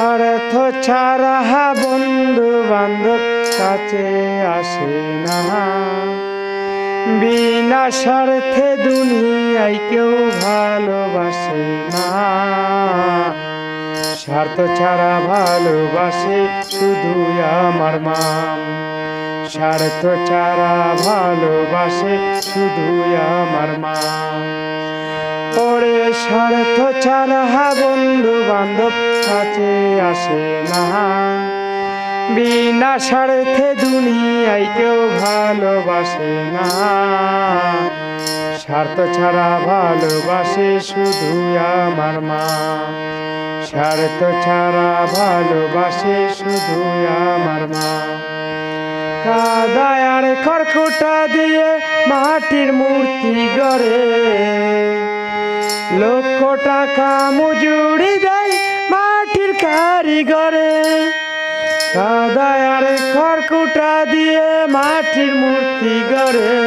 স্বার্থ ছাড়া বন্ধু বান্ধব কাছে আসে না। বিনা স্বার্থে দুনিয়ায় কেউ ভালোবাসে না। স্বার্থ ছাড়া ভালোবাসে শুধু আমার মা। স্বার্থ ছাড়া ভালোবাসে শুধু আমার মা। ওরে স্বার্থ ছাড়া বন্ধু বান্ধব কাছে আসে না। বিনা স্বার্থে দুনিয়ায় কেউ ভালোবাসে না। স্বার্থ ছাড়া ভালোবাসে শুধু আমার মা। স্বার্থ ছাড়া ভালোবাসে শুধু আমার মা। কাদায় আর খড়কুটা দিয়ে মাটির মূর্তি গড়ে, লক্ষ টাকা মজুরি দেয় মাটির কারিগরে। কাদায় আর খড়কুটা দিয়ে মাটির মূর্তি গড়ে,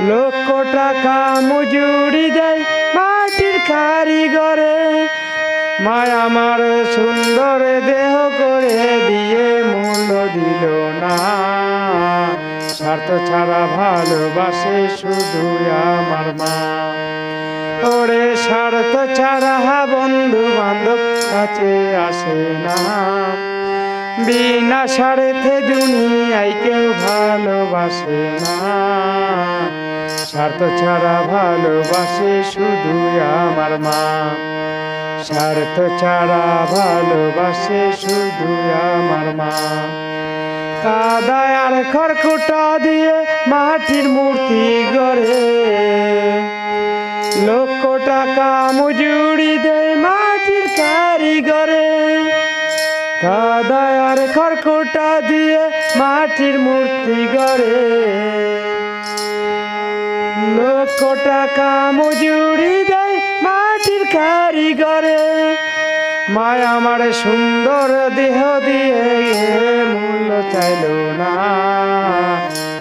লক্ষ টাকা মজুরি দেয় মাটির কারিগরে। মায় আমার সুন্দর দেহ করে দিয়ে মূল্য দিল না। স্বার্থ ছাড়া ভালোবাসে শুধু আমার মা। ওরে স্বার্থ ছাড়া বন্ধু বান্ধব কাছে আসে না। বিনা স্বার্থে দুনিয়ায় কেউ ভালোবাসে না। স্বার্থ ছাড়া ভালোবাসে শুধু আমার মা। স্বার্থ ছাড়া ভালোবাসে শুধু আমার মা। কাদায় আর খড়কুটা দিয়ে মাটির মূর্তি গড়ে, লক্ষ টাকা মজুরি দেয় মাটির কারিগরে। কাদায় আর খড়কুটা দিয়ে মাটির মূর্তি গড়ে, লক্ষ টাকা মজুরি দেয় মাটির কারিগরে। মায় আমার সুন্দর দেহ দিয়ে মূল্য চাইল না।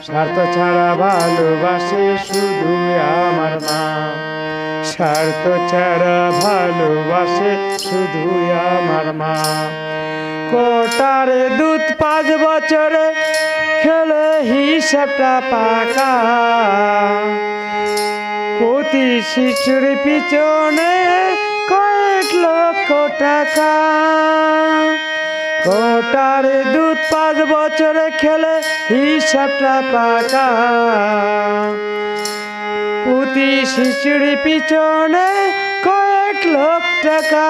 স্বার্থ ছাড়া ভালোবাসে শুধু আমার মা। স্বার্থ ছাড়া ভালোবাসে শুধু আমার মা। কোটার দুধ 5 বছরে খেলে হিসাবটা পাকা। প্রতি শিশুর পিছনে কয়েক লক্ষ টাকা। কোটার দুধ 5 বছরে খেলে হিসাবটা পাকা। প্রতি শিশুর পিছনে কয়েক লক্ষ টাকা।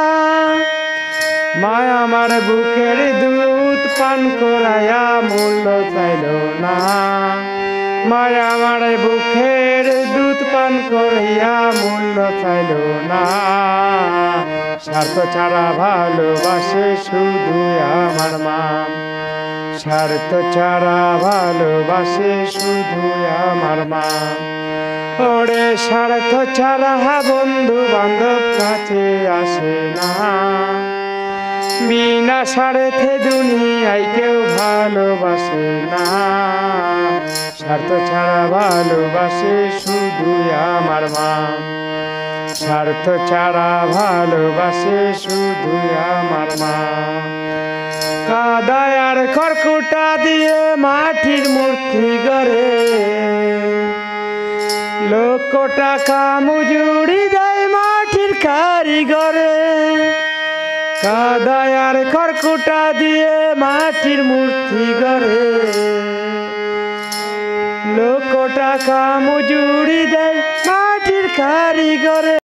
মায় আমার বুকের দুধ পান করায়া মূল্য চাইল না। মায় আমার বুকের দুধ পান করাইয়া মূল্য চাইল না। স্বার্থ ছাড়া ভালোবাসে শুধু আমার মা। স্বার্থ ছাড়া ভালোবাসে শুধু আমার মা। ওরে স্বার্থ ছাড়া বন্ধু বান্ধব কাছে আসে না। বিনা স্বার্থে দুনিয়ায় কেউ ভালোবাসে না। স্বার্থ ছাড়া ভালোবাসে শুধু আমার মা। স্বার্থ ছাড়া ভালোবাসে শুধু আমার মা। কাদায় আর খড়কুটা দিয়ে মাটির মূর্তি গড়ে, লক্ষ টাকা মজুরি দেয় মাটির কারিগরে। কাদায় আর খড়কুটা দিয়ে মাটির মূর্তি গড়ে, লক্ষ টাকা মজুরি দেয় মাটির কারিগরে।